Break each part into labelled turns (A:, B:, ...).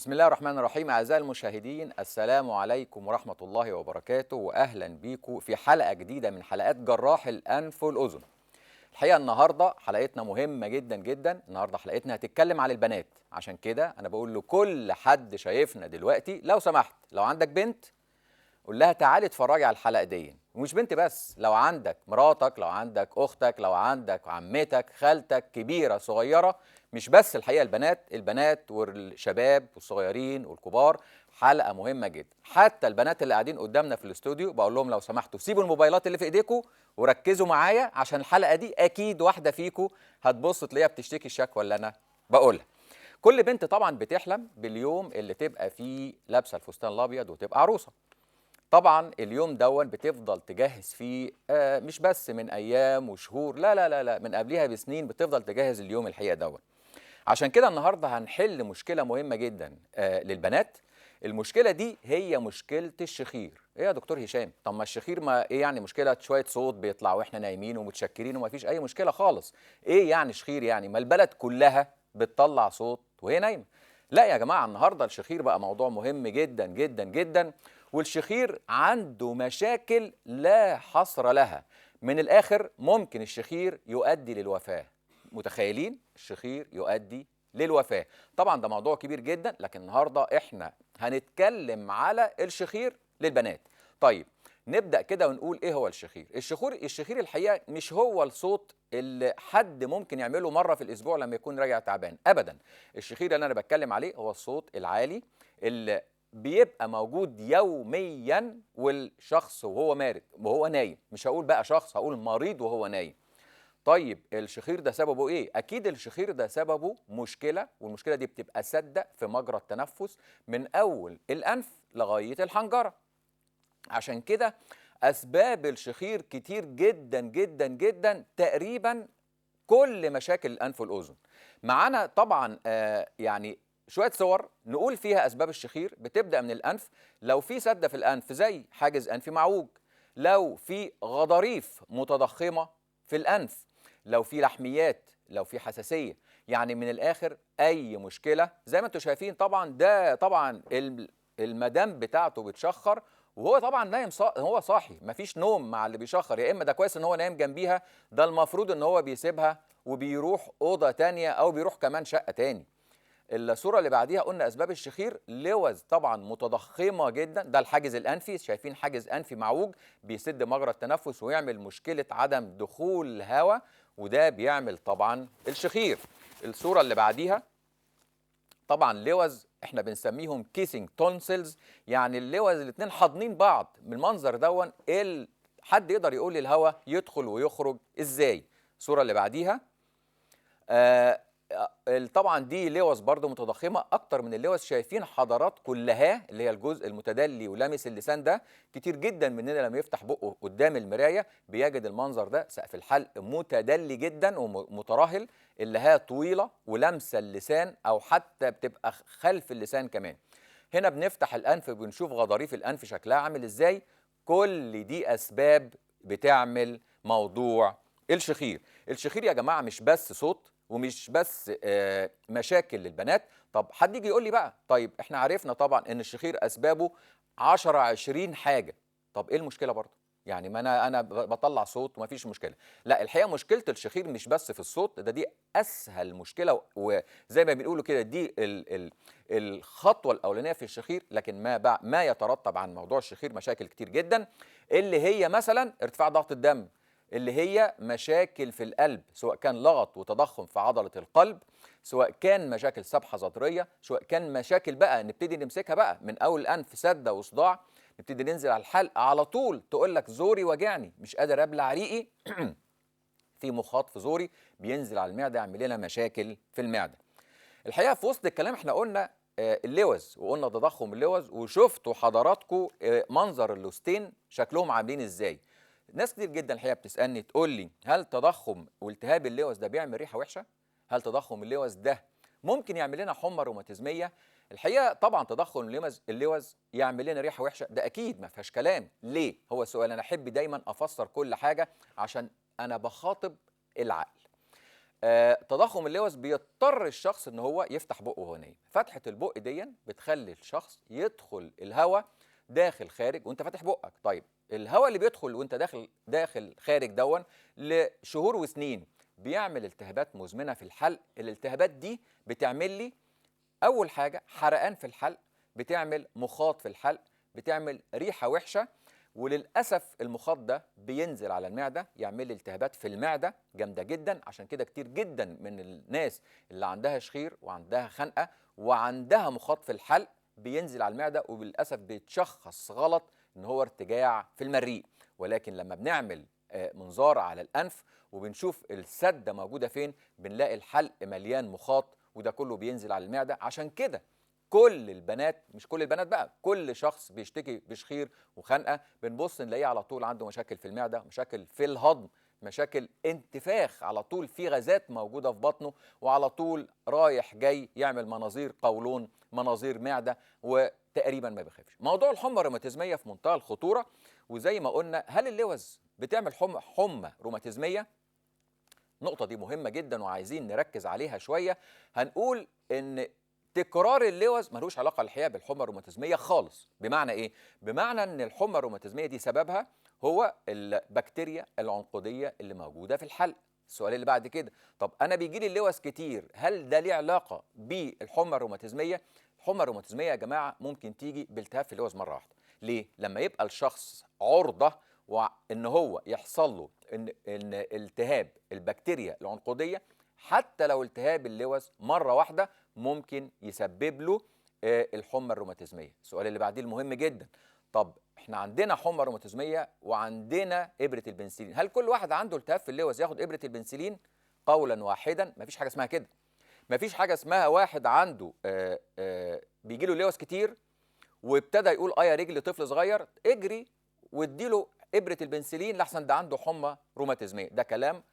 A: بسم الله الرحمن الرحيم. أعزائي المشاهدين، السلام عليكم ورحمة الله وبركاته، وأهلا بيكم في حلقة جديدة من حلقات جراح الأنف والأذن. الحقيقة النهاردة حلقتنا مهمة جدا جدا. النهاردة حلقتنا هتتكلم عن البنات، عشان كده أنا بقول لكل حد شايفنا دلوقتي لو سمحت، لو عندك بنت قول لها تعالي اتفرجي على الحلقة دي. ومش بنت بس، لو عندك مراتك، لو عندك أختك، لو عندك عمتك، خالتك، كبيرة صغيرة. مش بس الحقيقة البنات والشباب والصغيرين والكبار. حلقة مهمة جدا. حتى البنات اللي قاعدين قدامنا في الاستوديو بقول لهم لو سمحتوا سيبوا الموبايلات اللي في ايديكم وركزوا معايا، عشان الحلقة دي أكيد واحدة فيكم هتبص تلاقيها بتشتكي الشكوى اللي أنا بقولها. كل بنت طبعا بتحلم باليوم اللي تبقى فيه لابسة الفستان الأبيض وتبقى عروسة. طبعا اليوم دون بتفضل تجهز فيه مش بس من ايام وشهور، لا لا لا لا، من قبلها بسنين بتفضل تجهز اليوم الحقيقه دون. عشان كده النهارده هنحل مشكله مهمه جدا للبنات. المشكله دي هي مشكله الشخير. ايه يا دكتور هشام؟ طب ما الشخير ما ايه يعني؟ مشكله شويه صوت بيطلع واحنا نايمين ومتشكرين وما فيش اي مشكله خالص. ايه يعني شخير؟ يعني ما البلد كلها بتطلع صوت وهي نايمه. لا يا جماعه، النهارده الشخير بقى موضوع مهم جدا جدا جدا. والشخير عنده مشاكل لا حصر لها. من الآخر ممكن الشخير يؤدي للوفاة. متخيلين؟ الشخير يؤدي للوفاة. طبعا ده موضوع كبير جدا، لكن النهاردة احنا هنتكلم على الشخير للبنات. طيب نبدأ كده ونقول ايه هو الشخير. الشخير الحقيقة مش هو الصوت اللي حد ممكن يعمله مرة في الأسبوع لما يكون راجع تعبان أبدا. الشخير اللي أنا بتكلم عليه هو الصوت العالي اللي بيبقى موجود يوميا، والشخص وهو مارد وهو نايم. مش هقول بقى شخص، هقول مريض وهو نايم. طيب الشخير ده سببه ايه؟ اكيد الشخير ده سببه مشكله، والمشكله دي بتبقى سده في مجرى التنفس من اول الانف لغايه الحنجره. عشان كده اسباب الشخير كتير جدا جدا جدا، تقريبا كل مشاكل الانف والاذن. معانا طبعا يعني شويه صور نقول فيها اسباب الشخير. بتبدا من الانف. لو في سده في الانف زي حاجز انفي معوج، لو في غضاريف متضخمه في الانف، لو في لحميات، لو في حساسيه، يعني من الاخر اي مشكله زي ما انتم شايفين. طبعا ده طبعا المدام بتاعته بتشخر، وهو طبعا نايم هو صاحي، مفيش نوم مع اللي بيشخر. يا اما ده كويس ان هو نايم جنبيها، ده المفروض ان هو بيسيبها وبيروح اوضه تانية او بيروح كمان شقه تاني. الصوره اللي بعديها قلنا اسباب الشخير. لوز طبعا متضخمه جدا، ده الحاجز الانفي. شايفين حاجز انفي معوج بيسد مجرى التنفس ويعمل مشكله عدم دخول هواء، وده بيعمل طبعا الشخير. الصوره اللي بعديها طبعا لوز احنا بنسميهم كيسنج تونسلز، يعني اللوز الاثنين حاضنين بعض. من المنظر دون حد يقدر يقول لي الهواء يدخل ويخرج ازاي؟ الصوره اللي بعديها طبعا دي لوز برضو متضخمه اكتر من اللوز. شايفين حضرات كلها اللي هي الجزء المتدلي ولامس اللسان ده. كتير جدا مننا لما يفتح بقه قدام المرايه بيجد المنظر ده. سقف الحلق متدلي جدا ومترهل، اللهايه طويله ولامسه اللسان او حتى بتبقى خلف اللسان كمان. هنا بنفتح الانف بنشوف غضاريف الانف شكلها عامل ازاي. كل دي اسباب بتعمل موضوع الشخير. الشخير يا جماعه مش بس صوت ومش بس مشاكل للبنات. طب حد يجي يقول لي بقى، طيب احنا عرفنا طبعا ان الشخير اسبابه 10 20 حاجه. طب ايه المشكله برضه؟ يعني ما انا بطلع صوت ومفيش مشكله. لا، الحقيقه مشكله الشخير مش بس في الصوت، دي اسهل مشكله، وزي ما بنقولوا كده دي الخطوه الاولانيه في الشخير. لكن ما يترتب عن موضوع الشخير مشاكل كتير جدا، اللي هي مثلا ارتفاع ضغط الدم، اللي هي مشاكل في القلب سواء كان لغط وتضخم في عضلة القلب، سواء كان مشاكل سبحة صدرية، سواء كان مشاكل بقى نبتدي نمسكها بقى من أول الأنف سدة وصداع، نبتدي ننزل على الحلق على طول تقول لك زوري وجعني مش قادر أبلع ريقي في مخاط في زوري بينزل على المعدة يعمل لنا مشاكل في المعدة. الحقيقة في وسط الكلام احنا قلنا اللوز وقلنا تضخم اللوز، وشفتوا حضراتكم منظر اللوستين شكلهم عاملين ازاي. ناس كتير جدا الحقيقه بتسالني تقول لي هل تضخم والتهاب اللوز ده بيعمل ريحه وحشه؟ هل تضخم اللوز ده ممكن يعمل لنا حمى روماتيزميه؟ الحقيقه طبعا تضخم اللوز يعمل لنا ريحه وحشه، ده اكيد ما فيهاش كلام. ليه؟ هو السؤال. انا احب دايما افسر كل حاجه عشان انا بخاطب العقل. تضخم اللوز بيضطر الشخص ان هو يفتح بقه وهو نايم. فتحه البق دي بتخلي الشخص يدخل الهواء داخل خارج وانت فاتح بقك. طيب الهواء اللي بيدخل وانت داخل خارج دون لشهور وسنين بيعمل التهابات مزمنه في الحلق. الالتهابات دي بتعمل لي اول حاجه حرقان في الحلق، بتعمل مخاط في الحلق، بتعمل ريحه وحشه، وللاسف المخاط ده بينزل على المعده يعمل لي التهابات في المعده جامده جدا. عشان كده كتير جدا من الناس اللي عندها شخير وعندها خنقه وعندها مخاط في الحلق بينزل على المعده، وبالاسف بيتشخص غلط ان هو ارتجاع في المريء. ولكن لما بنعمل منظار على الانف وبنشوف السده موجوده فين، بنلاقي الحلق مليان مخاط، وده كله بينزل على المعده. عشان كده كل البنات، مش كل البنات بقى، كل شخص بيشتكي بشخير وخنقه بنبص نلاقيه على طول عنده مشاكل في المعده، مشاكل في الهضم، مشاكل انتفاخ، على طول في غازات موجوده في بطنه، وعلى طول رايح جاي يعمل مناظير قولون، مناظير معده، وتقريبا ما بيخافش. موضوع الحمى الروماتيزميه في منتهى الخطوره. وزي ما قلنا، هل اللوز بتعمل حمى روماتيزميه؟ النقطة دي مهمة جدا وعايزين نركز عليها شوية. هنقول إن تكرار اللوز ملوش علاقة الحقيقة بالحمى الروماتيزمية خالص. بمعنى إيه؟ بمعنى إن الحمى الروماتيزمية دي سببها هو البكتيريا العنقودية اللي موجودة في الحلق. السؤال اللي بعد كده، طب أنا بيجي لي اللوز كتير، هل ده ليه علاقة بالحمى الروماتيزمية؟ الحمى الروماتيزمية يا جماعة ممكن تيجي بالتهاب في اللوز مرة واحدة. ليه؟ لما يبقى الشخص عرضة وان هو يحصل له ان التهاب البكتيريا العنقوديه، حتى لو التهاب اللوز مره واحده ممكن يسبب له الحمى الروماتيزميه. السؤال اللي بعديه المهم جدا، طب احنا عندنا حمى روماتيزميه وعندنا ابره البنسلين، هل كل واحد عنده التهاب في اللوز ياخد ابره البنسلين؟ قولا واحدا مفيش حاجه اسمها كده. مفيش حاجه اسمها واحد عنده بيجي له لوز كتير وابتدى يقول يا رجل طفل صغير اجري واديله ابره البنسلين لحسن ده عنده حمى روماتيزميه. ده كلام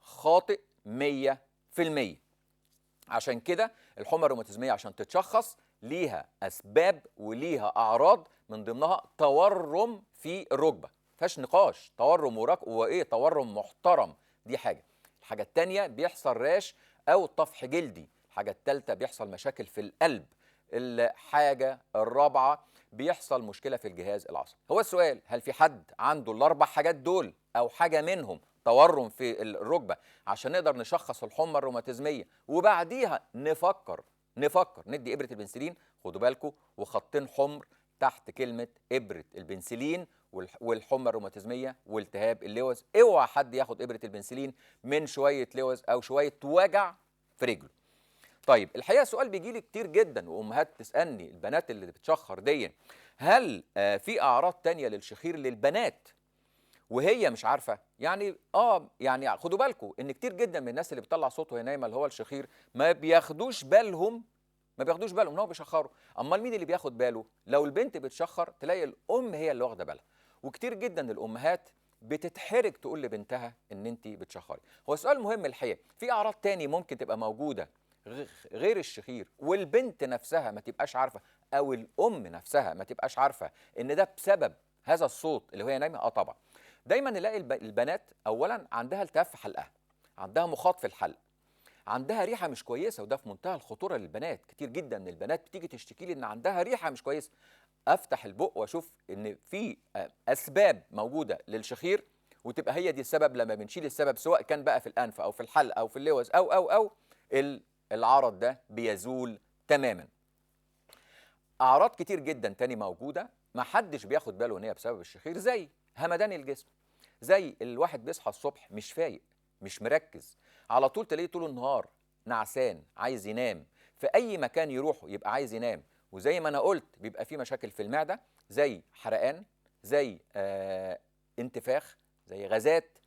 A: خاطئ 100%. عشان كده الحمى الروماتيزميه عشان تتشخص ليها اسباب وليها اعراض، من ضمنها تورم في الركبه، فيهاش نقاش، تورم وايه تورم محترم. دي حاجه. الحاجه الثانيه بيحصل راش او طفح جلدي. الحاجه الثالثه بيحصل مشاكل في القلب. الحاجه الرابعه بيحصل مشكله في الجهاز العصبي. هو السؤال، هل في حد عنده الاربع حاجات دول او حاجه منهم تورم في الركبه عشان نقدر نشخص الحمى الروماتيزميه وبعديها نفكر ندي ابره البنسلين؟ خدوا بالكم، وخطين حمر تحت كلمه ابره البنسلين والحمى الروماتيزميه والتهاب اللوز. اوعى حد ياخد ابره البنسلين من شويه لوز او شويه وجع في رجله. طيب الحقيقه سؤال بيجي لي كتير جدا وامهات تسالني، البنات اللي بتشخر دي، هل في اعراض تانية للشخير للبنات وهي مش عارفه؟ يعني خدوا بالكم ان كتير جدا من الناس اللي بتطلع صوت وهي نايمه اللي هو الشخير ما بياخدوش بالهم ان هو بيشخروا. امال مين اللي بياخد باله؟ لو البنت بتشخر تلاقي الام هي اللي واخده بالها. وكتير جدا الامهات بتتحرج تقول لبنتها ان انت بتشخري. هو سؤال مهم الحقيقه، في اعراض تاني ممكن تبقى موجوده غير الشخير والبنت نفسها ما تبقاش عارفه، او الام نفسها ما تبقاش عارفه ان ده بسبب هذا الصوت اللي هي نايمه؟ طبعا. دايما نلاقي البنات اولا عندها التهاب في حلقها، عندها مخاط في الحلق، عندها ريحه مش كويسه، وده في منتهى الخطوره للبنات. كتير جدا من البنات بتيجي تشتكي لي ان عندها ريحه مش كويسه. افتح البق واشوف ان في اسباب موجوده للشخير وتبقى هي دي السبب. لما بنشيل السبب سواء كان بقى في الانف او في الحلق او في اللوز او العرض ده بيزول تماما. اعراض كتير جدا تاني موجوده ما حدش بياخد باله ان هي بسبب الشخير، زي همدان الجسم، زي الواحد بيصحى الصبح مش فايق، مش مركز، على طول تلاقيه طول النهار نعسان، عايز ينام، في اي مكان يروحه يبقى عايز ينام. وزي ما انا قلت بيبقى في مشاكل في المعده، زي حرقان، زي انتفاخ، زي غازات،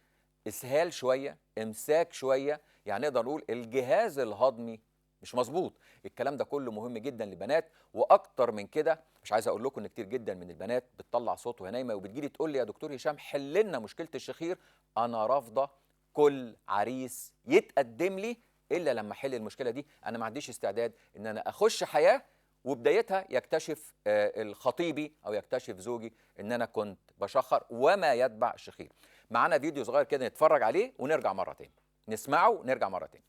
A: اسهال شويه، امساك شويه. يعني نقدر نقول الجهاز الهضمي مش مظبوط. الكلام ده كله مهم جدا للبنات. واكتر من كده مش عايز اقول لكم ان كتير جدا من البنات بتطلع صوت وهي نايمه وبتجيلي تقول لي يا دكتور هشام حل لنا مشكله الشخير. انا رافضه كل عريس يتقدم لي الا لما احل المشكله دي. انا ما عنديش استعداد ان انا اخش حياه وبدايتها يكتشف الخطيبي او يكتشف زوجي ان انا كنت بشخر وما يتبع الشخير. معانا فيديو صغير كده نتفرج عليه ونرجع مره تاني. نسمعه ونرجع مره تاني.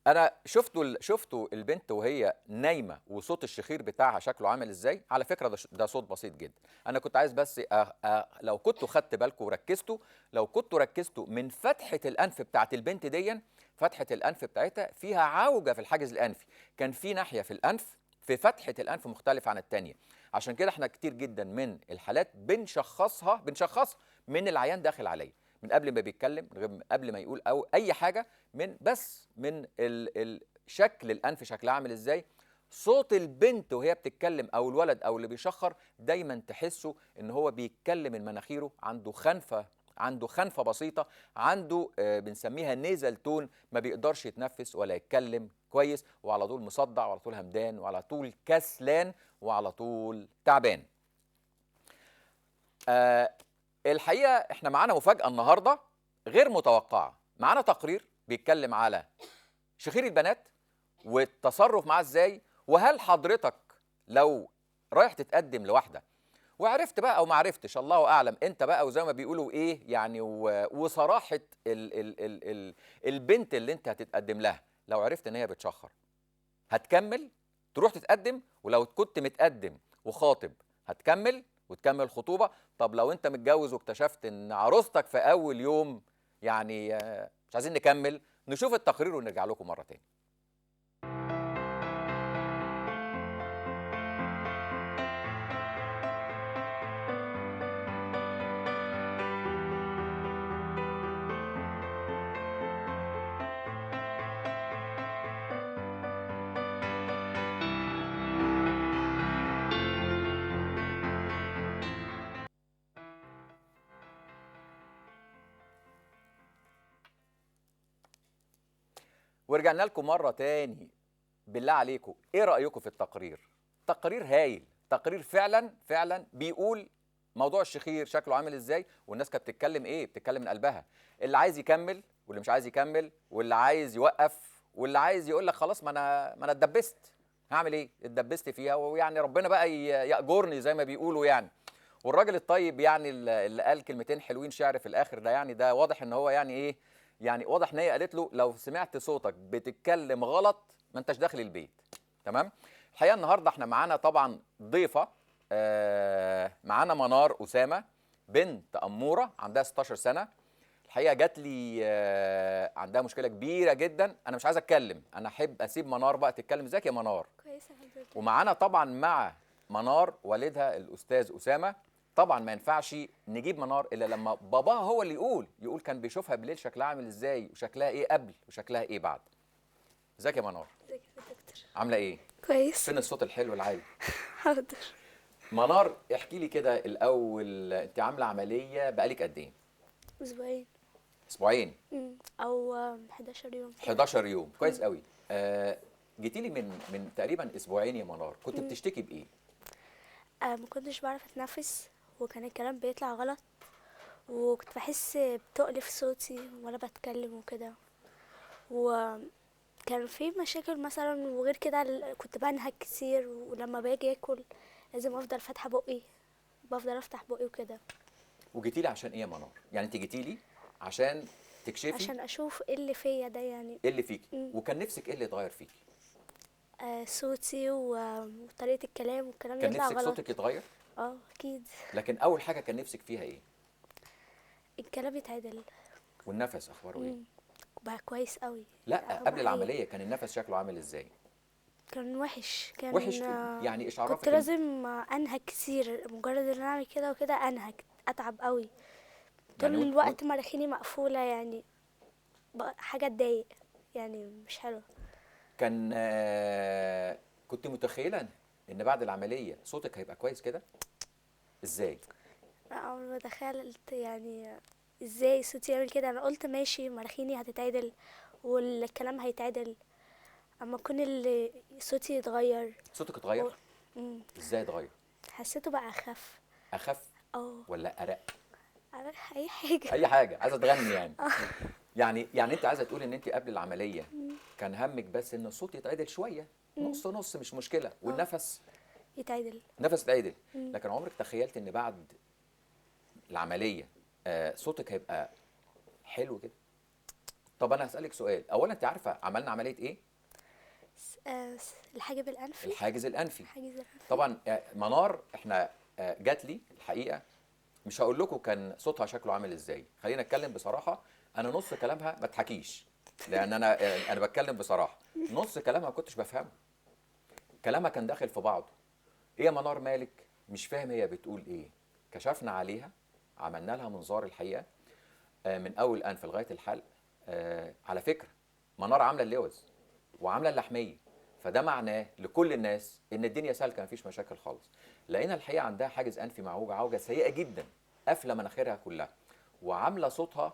A: انا شفتوا البنت وهي نايمه وصوت الشخير بتاعها شكله عامل ازاي. على فكره ده صوت بسيط جدا. انا كنت عايز بس لو كنتوا خدت بالكم وركزتوا، لو كنتوا ركزتوا من فتحه الانف بتاعت البنت دي، فتحه الانف بتاعتها فيها عوجه في الحاجز الانفي، كان في ناحيه في الانف في فتحه الانف مختلفه عن الثانيه. عشان كده احنا كتير جدا من الحالات بنشخصها من العيان داخل عليا، من قبل ما بيتكلم، من قبل ما يقول او اي حاجه، من شكل الانف شكلها عامل ازاي. صوت البنت وهي بتتكلم او الولد او اللي بيشخر دايما تحسه ان هو بيتكلم من مناخيره، عنده خنفه بسيطه، عنده بنسميها نيزل تون، ما بيقدرش يتنفس ولا يتكلم كويس، وعلى طول مصدع وعلى طول همدان وعلى طول كسلان وعلى طول تعبان. الحقيقه احنا معانا مفاجاه النهارده غير متوقعه. معانا تقرير بيتكلم على شخير البنات والتصرف معاه ازاي، وهل حضرتك لو رايح تتقدم لواحده وعرفت بقى او ما عرفتش الله اعلم، انت بقى وزي ما بيقولوا ايه يعني، وصراحه البنت اللي انت هتتقدم لها، لو عرفت ان هي بتشخر هتكمل تروح تتقدم؟ ولو كنت متقدم وخاطب هتكمل وتكمل الخطوبه؟ طب لو انت متجوز واكتشفت ان عروستك في اول يوم يعني مش عايزين نكمل؟ نشوف التقرير ونرجع لكم مره تاني. ورجعنا لكم مرة تاني. بالله عليكم ايه رأيكم في التقرير؟ تقرير هايل، تقرير فعلا فعلا بيقول موضوع الشخير شكله عامل ازاي، والناس كانت بتتكلم ايه، بتتكلم من قلبها. اللي عايز يكمل واللي مش عايز يكمل، واللي عايز يوقف واللي عايز يقول لك خلاص ما انا اتدبست، هعمل ايه؟ اتدبست فيها ويعني ربنا بقى يأجرني زي ما بيقولوا يعني. والراجل الطيب يعني اللي قال كلمتين حلوين شعر في الاخر ده، يعني ده واضح ان هو يعني ايه، يعني واضح ان هي قالت له لو سمعت صوتك بتتكلم غلط ما انتش داخل البيت. تمام. الحقيقه النهارده احنا معانا طبعا ضيفه، معانا منار اسامه، بنت اموره عندها 16 سنه. الحقيقه جات لي عندها مشكله كبيره جدا. انا مش عايز اتكلم، انا احب اسيب منار بقى تتكلم. ازيك يا منار؟
B: كويسة حضرتك.
A: ومعانا طبعا مع منار والدها الاستاذ اسامه. طبعا ما ينفعش نجيب منار الا لما باباها هو اللي يقول كان بيشوفها بالليل شكلها عامل ازاي، وشكلها ايه قبل وشكلها ايه بعد. ازيك يا منار؟
B: ازيك يا دكتور؟
A: عامله ايه؟
B: كويس.
A: فين الصوت الحلو العالي؟
B: حاضر.
A: منار احكي لي كده الاول، انت عامله عمليه بقالك قد ايه؟
B: اسبوعين.
A: اسبوعين.
B: او 11 يوم كده.
A: 11 يوم، كويس قوي. جيتي لي من تقريبا اسبوعين يا منار، كنت بتشتكي بايه؟
B: ما كنتش بعرف اتنفس، وكان الكلام بيطلع غلط، وكنت بحس بتقل في صوتي وانا بتكلم وكده، وكان في مشاكل مثلا. وغير كده كنت بنهج كتير، ولما باجي اكل لازم افضل فاتحه بقي، بفضل افتح بقي وكده.
A: وجيتي لي عشان ايه يا منار؟ يعني انت جيتي لي عشان تكشفي
B: عشان اشوف ايه اللي فيا ده يعني.
A: ايه اللي فيكي، وكان نفسك ايه اللي يتغير فيكي؟
B: صوتي وطريقه الكلام، والكلام
A: كان
B: يطلع
A: نفسك
B: غلط.
A: صوتك يتغير؟
B: اكيد.
A: لكن اول حاجه كان نفسك فيها ايه؟
B: الكلام يتعدل.
A: والنفس اخباره ايه؟
B: بقى كويس قوي.
A: لا
B: أهم
A: قبل
B: حاجة.
A: العمليه كان النفس شكله عامل ازاي؟
B: كان وحش، كان
A: وحش. يعني ايش
B: كنت
A: عرفك
B: لازم انهج كتير. مجرد ان انا اعمل كده وكده انهج، اتعب قوي طول
A: يعني
B: الوقت. مناخيري مقفولة يعني، حاجة تضايق يعني، مش حلوة.
A: كان كنت متخيله ان بعد العمليه صوتك هيبقى كويس كده؟ ازاي؟
B: لا، عمري ما تخيلت يعني ازاي صوتي يعمل كده. انا قلت ماشي مناخيري هتتعدل والكلام هيتعدل، اما كون اللي صوتي يتغير.
A: صوتك اتغير؟
B: و... مم.
A: ازاي اتغير؟
B: حسيته بقى اخف.
A: اخف
B: اه.
A: ولا ارق؟
B: اي حاجه.
A: اي حاجه عايزه تغني يعني. يعني انت عايزه تقولي ان انت قبل العمليه كان همك بس ان الصوت يتعدل شويه، نص نص مش مشكله، والنفس
B: يتعدل.
A: نفس يتعدل. لكن عمرك تخيلت ان بعد العمليه صوتك هيبقى حلو كده؟ طب انا هسالك سؤال، اولا انت عارفه عملنا عمليه ايه؟
B: الحاجب الانفي.
A: الحاجز الانفي.
B: الحاجز الانفي.
A: طبعا منار احنا جات لي الحقيقه، مش هقول لكم كان صوتها شكله عامل ازاي، خلينا اتكلم بصراحه. انا نص كلامها ما تحكيش، لان انا بتكلم بصراحه، نص كلامها ما كنتش بفهمه، كلامها كان داخل في بعضه. ايه يا منار مالك مش فاهم هي بتقول ايه؟ كشفنا عليها، عملنا لها منظار الحقيقه من اول انف لغايه الحلق. على فكره منار عامله اللوز وعامله اللحميه، فده معناه لكل الناس ان الدنيا سالكه مفيش مشاكل خالص. لقينا الحقيقه عندها حاجز انفي معوجه عوجه سيئه جدا، قافله مناخيرها كلها، وعامله صوتها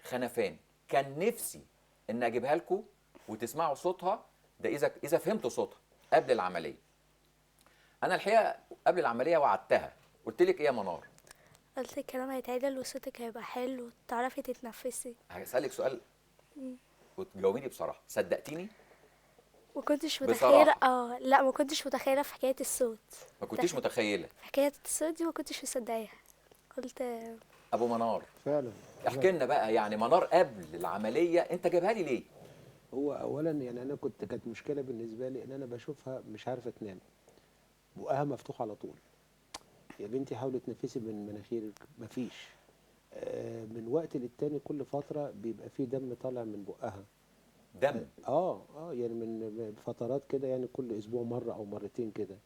A: خنفان. كان نفسي ان اجيبها لكم وتسمعوا صوتها ده اذا فهمتوا صوتها قبل العمليه. انا الحقيقه قبل العمليه وعدتها، قلت لك ايه يا منار؟
B: قلت الكلام هيتعدل وصوتك هيبقى حلو وتعرفي تتنفسي.
A: هسالك سؤال وتجاوبيني بصراحه، صدقتيني؟
B: ما كنتش متخيله.
A: بصراحه
B: لا، ما كنتش متخيله في حكايه الصوت.
A: ما كنتيش متخيله؟
B: في حكايه الصوت دي ما كنتش مصدقاها. قلت
A: ابو منار
C: فعلا.
A: احكي لنا بقى، يعني منار قبل العمليه انت جايبها لي ليه؟
C: هو اولا يعني انا كانت مشكله بالنسبه لي ان انا بشوفها مش عارفه تنام، بقها مفتوح على طول. يا بنتي حاولي تنفسي من مناخيرك، مفيش. من وقت للتاني كل فتره بيبقى فيه دم طالع من بقها.
A: دم؟
C: يعني من فترات كده، يعني كل اسبوع مره او مرتين كده.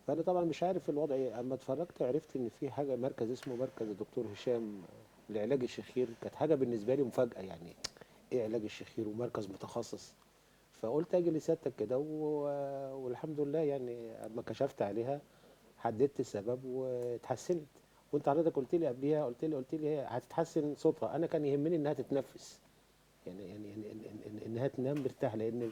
C: فانا طبعا مش عارف الوضع ايه. اما اتفرجت عرفت ان في حاجه، مركز اسمه مركز الدكتور هشام لعلاج الشخير. كانت حاجه بالنسبه لي مفاجاه يعني، ايه علاج الشخير ومركز متخصص. فقلت اجي لسيادتك كده والحمد لله يعني اما كشفت عليها حددت السبب واتحسنت. وانت حضرتك قلت لي قبليها، قلت لي هي هتتحسن صوتها. انا كان يهمني انها تتنفس، يعني انها تنام مرتاح، لان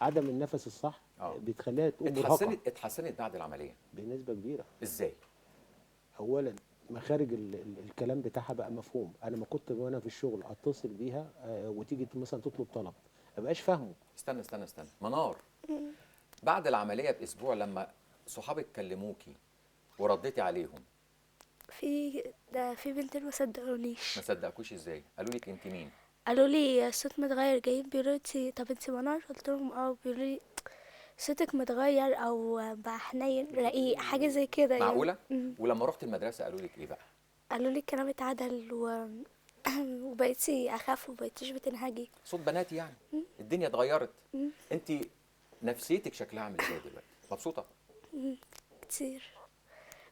C: عدم النفس الصح
A: اه
C: بتخليها تقوم مرهقه
A: اتحسنت بعد العمليه
C: بنسبه كبيره.
A: ازاي؟
C: اولا مخارج الكلام بتاعها بقى مفهوم. انا ما كنت وانا في الشغل اتصل بيها وتيجي مثلا تطلب طلب ما بقاش فاهمه.
A: استنى منار، بعد العمليه باسبوع لما صحابك كلموكي ورديتي عليهم
B: في بنتين ما
A: ما
B: صدقونيش.
A: صدقكوش ازاي؟ قالوا لك انت مين؟
B: قالوا لي الصوت متغير، جايين بيقولوا لي طب انت منار؟ قلت لهم بيقولوا لي صوتك متغير او بقى حنين رقيق، حاجه زي كده يعني.
A: معقوله؟ ولما رحت المدرسه قالوا لك ايه بقى؟
B: قالوا لي الكلام اتعدل وبقيتي اخف وبقيتيش بتنهجي.
A: صوت بناتي يعني. الدنيا اتغيرت. انت نفسيتك شكلها عامل ازاي دلوقتي؟ مبسوطه؟
B: كتير.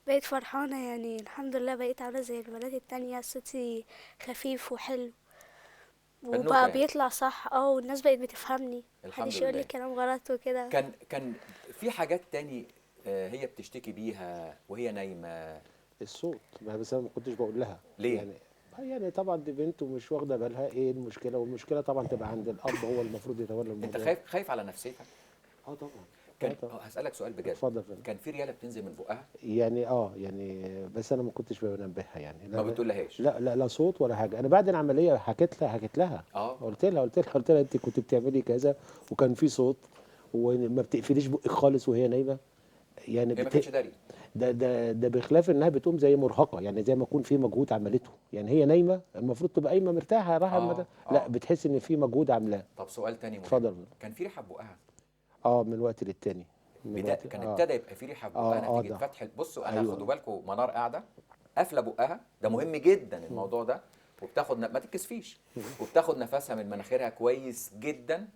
B: بقيت فرحانه يعني، الحمد لله بقيت عامله زي البنات التانية، صوتي خفيف وحلو
A: فنوكه
B: وبقى
A: يعني.
B: بيطلع صح. والناس بقت بتفهمني،
A: الحمد
B: محدش يقول لي
A: لله.
B: كلام غلط وكده.
A: كان في حاجات تاني هي بتشتكي بيها وهي نايمه؟
C: الصوت بس انا ما كنتش بقول لها
A: ليه؟
C: يعني طبعا دي بنت ومش واخده بالها ايه المشكله، والمشكله طبعا تبقى عند الاب، هو المفروض يتولى
A: انت
C: الموضوع.
A: خايف على نفسيتها؟
C: طبعا.
A: كان
C: طبعا.
A: هسألك سؤال بجد،
C: اتفضل يا فندم.
A: كان في ريالة بتنزل من بقها؟
C: يعني بس انا ما كنتش بنبهها يعني.
A: ما بتقولهاش؟
C: لا صوت ولا حاجه. انا بعد العمليه حكيت لها قلت لها انت كنت بتعملي كذا وكان في صوت وما بتقفليش بقك خالص وهي نايمه. يعني
A: هي ما كانتش داري؟
C: ده بخلاف انها بتقوم زي مرهقه، يعني زي ما يكون في مجهود عملته. يعني هي نايمه المفروض تبقى قايمه مرتاحه راحه لا، بتحس ان في مجهود عاملاه.
A: طب سؤال تاني مهم،
C: اتفضل.
A: كان في ريحه في بقها؟
C: من وقت للتاني.
A: كان ابتدى يبقى في ريحه في بقها نتيجه
C: ده
A: فتح بصوا انا
C: ايوه.
A: خدوا بالكم، منار قاعده قافله بقها، ده مهم جدا الموضوع ده، وبتاخد ما تتكسفيش، وبتاخد نفسها من مناخيرها كويس جدا.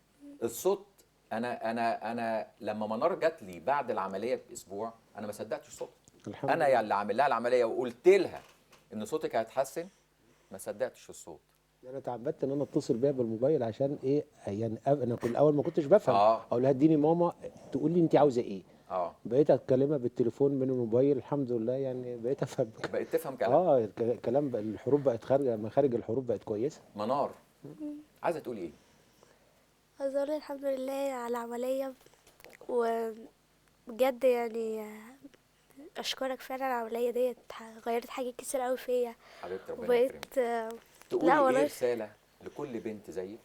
A: الصوت انا لما منار جات لي بعد العمليه باسبوع انا ما صدقتش صوتها.
C: الحمد
A: انا
C: لله.
A: يعني اللي عامل لها العمليه وقلت لها ان صوتك هيتحسن، ما صدقتش الصوت.
C: انا تعمدت ان انا اتصل بيها بالموبايل عشان ايه يعني. انا كل الاول ما كنتش بفهم. اقول لها اديني ماما تقول لي انت عاوزه ايه. بقيت اتكلمها بالتليفون من الموبايل الحمد لله، يعني بقيت افهم.
A: بقيت تفهم كلام.
C: كلام الحروف بقت خارجه، مخارج الحروف بقت كويسه.
A: منار عايزه تقولي ايه؟
B: عايزة اقول الحمد لله على العملية، وبجد يعني اشكرك فعلا. العمليه ديت غيرت حاجات كتير قوي فيا،
A: حبيبتي ربنا
B: وبقيت
A: يكرمك.
B: لا
A: تقولي ايه
B: والله
A: رساله لكل بنت زيك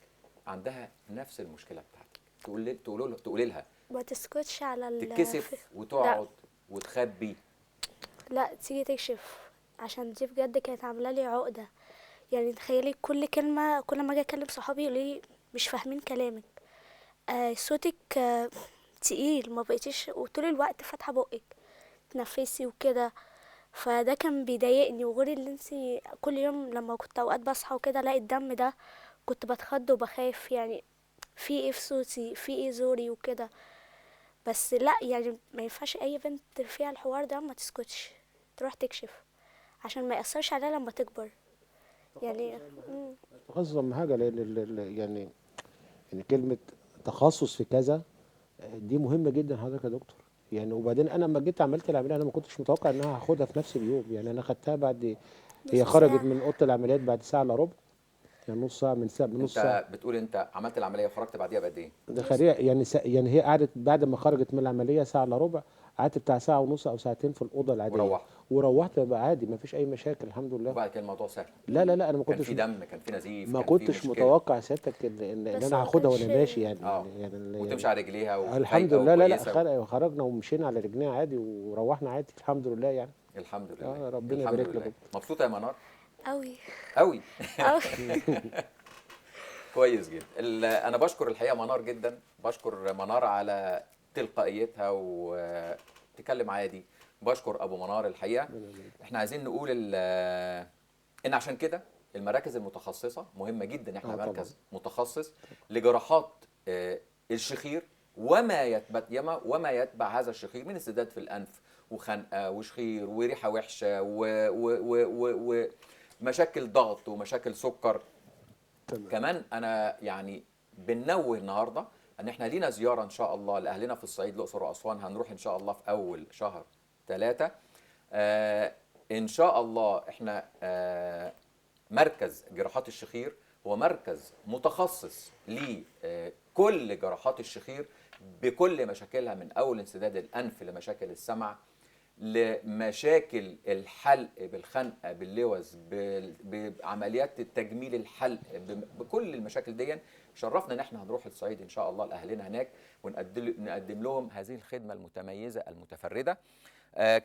A: عندها نفس المشكله بتاعتك؟ تقولي لها
B: ما تسكتش على
A: تتكسف
B: لا
A: وتقعد وتخبي؟
B: لا، تيجي تكشف، عشان دي بجد كانت عامله لي عقده. يعني تخيلي كل كلمه، كل ما اجي اكلم صحابي يقولوا لي مش فاهمين كلامك، صوتك تقيل، ما بقيتيش وطول الوقت فاتحه بقك تنفسي وكده. فده كان بيضايقني، وغير اللي انتي كل يوم لما كنت اوقات بصحى وكده الاقي الدم ده كنت بتخض وبخاف، يعني في ايه في صوتي، في ايه زوري وكده. بس لا، يعني ما ينفعش اي بنت فيها الحوار ده ما تسكتش، تروح تكشف عشان ما يأثرش عليها لما تكبر. يعني
C: تخصص اهم حاجه، لان يعني كلمه تخصص في كذا دي مهمه جدا حضرتك يا دكتور. يعني وبعدين انا لما جيت عملت العمليه انا ما كنتش متوقع انها هاخدها في نفس اليوم. يعني انا خدتها بعد، هي
B: نص
C: خرجت
B: ساعة.
C: من اوضه العمليات بعد ساعه الا ربع، يعني نص ساعه، من نص ساعه.
A: انت بتقول انت عملت العمليه وخرجت بعديها بقد ايه؟
C: ده
B: نص
C: خريقة يعني يعني هي قعدت بعد ما خرجت من العمليه ساعه الا ربع، قعدت بتاع ساعه ونص او ساعتين في الاوضه العاديه،
A: وروحت
C: وروحت بقى عادي ما فيش اي مشاكل الحمد لله.
A: وبعد كده الموضوع سهل؟
C: لا لا لا انا ما
A: كان
C: كنتش
A: في دم، كان في نزيف،
C: ما
A: كان في
C: كنتش
A: مشكله؟
C: متوقع سيادتك ان
B: بس
C: انا
B: هو
C: هاخدها وانا
B: كانش
C: ماشي يعني
A: اه،
C: يعني
A: وتمشي على رجليها
C: الحمد
A: وفايقه
C: لله. لا لا
A: وكويسه
C: خرجنا ومشينا على رجلينا عادي وروحنا عادي الحمد لله يعني.
A: الحمد لله.
C: ربنا
A: الحمد
C: يبارك لك يا
A: لله.
C: دكتور.
A: مبسوطه يا منار؟
B: قوي
A: قوي.
B: قوي.
A: كويس جدا. انا بشكر الحقيقه منار جدا، بشكر منار على تلقائيتها وتكلم عادي. بشكر ابو منار الحقيقه. احنا عايزين نقول ان عشان كده المراكز المتخصصه مهمه جدا. احنا
C: طبعا
A: مركز متخصص لجراحات الشخير وما يتبع هذا الشخير من انسداد في الانف وخنقه وشخير وريحه وحشه ومشاكل ضغط ومشاكل سكر.
C: تمام.
A: كمان انا يعني بننوه النهارده ان احنا لينا زياره ان شاء الله لاهلنا في الصعيد الاقصر واسوان. هنروح ان شاء الله في اول شهر 3. ان شاء الله احنا مركز جراحات الشخير هو مركز متخصص لكل جراحات الشخير بكل مشاكلها، من اول انسداد الانف لمشاكل السمع لمشاكل الحلق بالخنقه باللوز بعمليات التجميل الحلق بكل المشاكل دي. شرفنا ان احنا هنروح الصعيد ان شاء الله لاهلنا هناك ونقدم لهم هذه الخدمه المتميزه المتفرده.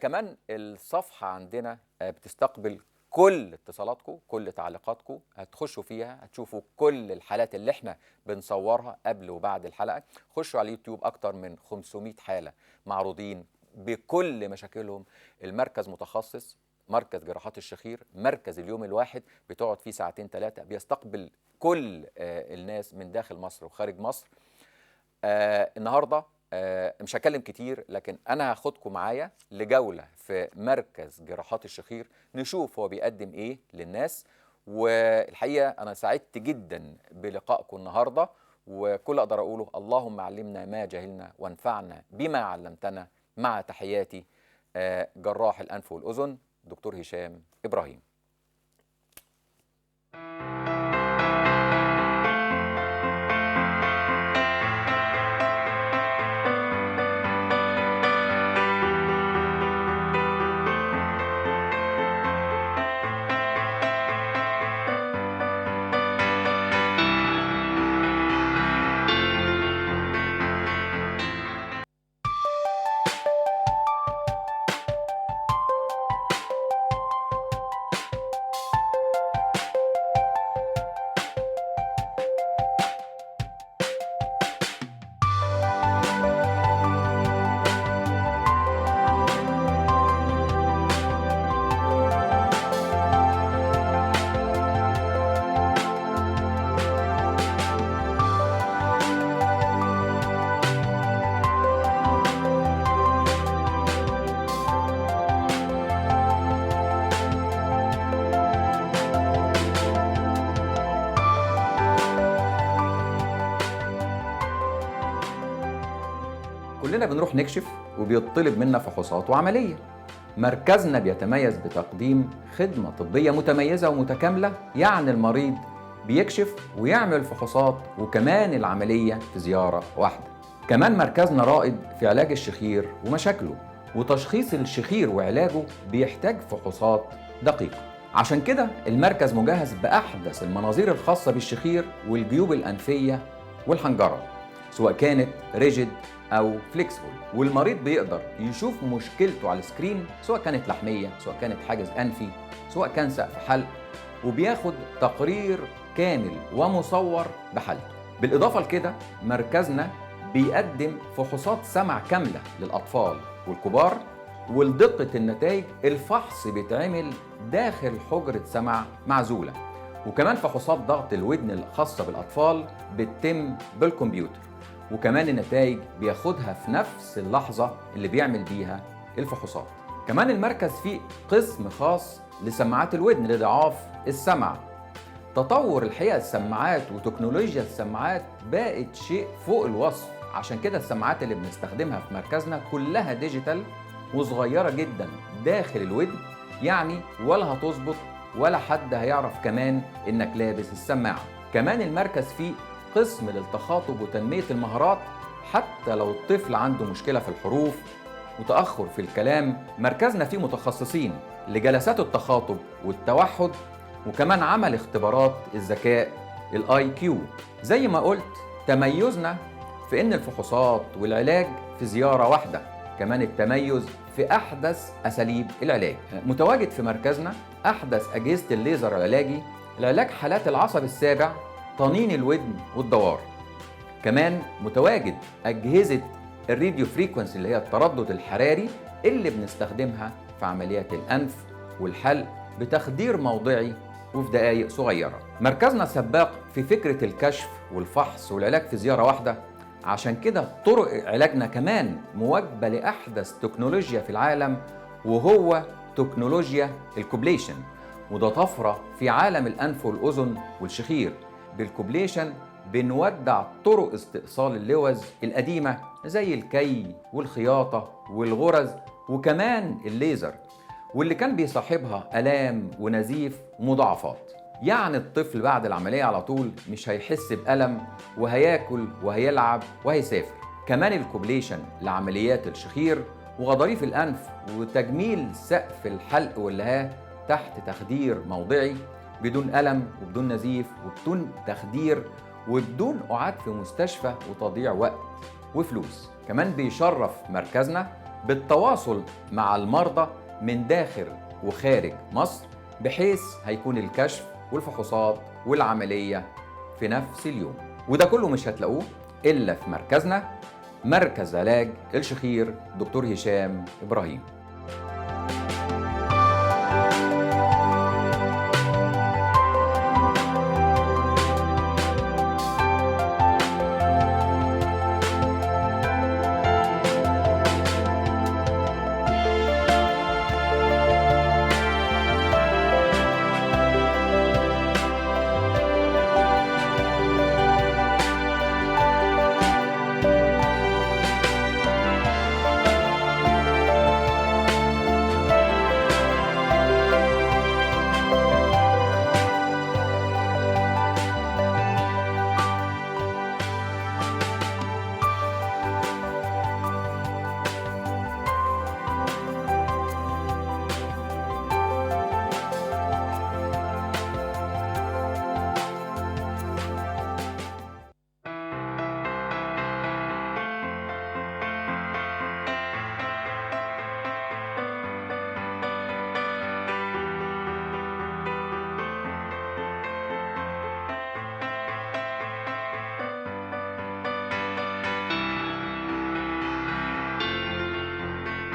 A: كمان الصفحه عندنا بتستقبل كل اتصالاتكم، كل تعليقاتكم، هتخشوا فيها هتشوفوا كل الحالات اللي احنا بنصورها قبل وبعد الحلقه. خشوا على اليوتيوب اكتر من 500 حاله معروضين بكل مشاكلهم. المركز متخصص، مركز جراحات الشخير، مركز اليوم الواحد بتقعد فيه 2 3 ساعات، بيستقبل كل الناس من داخل مصر وخارج مصر. النهارده مش هكلم كتير، لكن انا هاخدكم معايا لجوله في مركز جراحات الشخير نشوف هو بيقدم ايه للناس. والحقيقه انا سعدت جدا بلقائكم النهارده، وكل اقدر اقوله اللهم علمنا ما جهلنا وانفعنا بما علمتنا. مع تحياتي جراح الانف والاذن دكتور هشام ابراهيم. كلنا بنروح نكشف وبيطلب منا فحوصات وعملية. مركزنا بيتميز بتقديم خدمة طبية متميزة ومتكاملة، يعني المريض بيكشف ويعمل فحوصات وكمان العملية في زيارة واحدة. كمان مركزنا رائد في علاج الشخير ومشاكله، وتشخيص الشخير وعلاجه بيحتاج فحوصات دقيقة. عشان كده المركز مجهز بأحدث المناظير الخاصة بالشخير والجيوب الأنفية والحنجرة، سواء كانت ريجيد أو فليكسبل، والمريض بيقدر يشوف مشكلته على السكرين، سواء كانت لحمية، سواء كانت حاجز أنفي، سواء كان سقف حلق، وبياخد تقرير كامل ومصور بحالته. بالإضافة لكده مركزنا بيقدم فحوصات سمع كاملة للأطفال والكبار، ولدقة النتائج الفحص بيتعمل داخل حجرة سمع معزولة، وكمان فحوصات ضغط الودن الخاصة بالأطفال بتتم بالكمبيوتر، وكمان النتائج بياخدها في نفس اللحظة اللي بيعمل بيها الفحوصات. كمان المركز فيه قسم خاص لسماعات الودن لضعاف السمع. تطور الحقيقة السماعات وتكنولوجيا السماعات بقت شيء فوق الوصف، عشان كده السماعات اللي بنستخدمها في مركزنا كلها ديجيتال وصغيرة جدا داخل الودن، يعني ولا هتظبط ولا حد هيعرف كمان انك لابس السماعة. كمان المركز فيه قسم للتخاطب وتنمية المهارات، حتى لو الطفل عنده مشكلة في الحروف وتأخر في الكلام، مركزنا فيه متخصصين لجلسات التخاطب والتوحد، وكمان عمل اختبارات الذكاء IQ. زي ما قلت تميزنا في ان الفحوصات والعلاج في زيارة واحدة، كمان التميز في أحدث أساليب العلاج. متواجد في مركزنا أحدث أجهزة الليزر العلاجي لعلاج حالات العصب السابع، طنين الودن والدوار. كمان متواجد أجهزة الراديو فريكونسي اللي هي التردد الحراري اللي بنستخدمها في عمليات الأنف والحلق بتخدير موضعي وفي دقائق صغيرة. مركزنا سباق في فكرة الكشف والفحص والعلاج في زيارة واحدة، عشان كده طرق علاجنا كمان مواكبة لأحدث تكنولوجيا في العالم، وهو تكنولوجيا الكوبليشن، وده طفرة في عالم الأنف والأذن والشخير. بالكوبليشن بنودع طرق استئصال اللوز القديمة زي الكي والخياطة والغرز وكمان الليزر، واللي كان بيصاحبها آلام ونزيف ومضاعفات. يعني الطفل بعد العملية على طول مش هيحس بألم، وهياكل وهيلعب وهيسافر. كمان الكوبليشن لعمليات الشخير وغضاريف الأنف وتجميل سقف الحلق واللهاه تحت تخدير موضعي بدون ألم وبدون نزيف وبدون تخدير وبدون قعاد في مستشفى وتضييع وقت وفلوس. كمان بيشرف مركزنا بالتواصل مع المرضى من داخل وخارج مصر، بحيث هيكون الكشف والفحوصات والعملية في نفس اليوم. وده كله مش هتلاقوه إلا في مركزنا، مركز علاج الشخير دكتور هشام إبراهيم.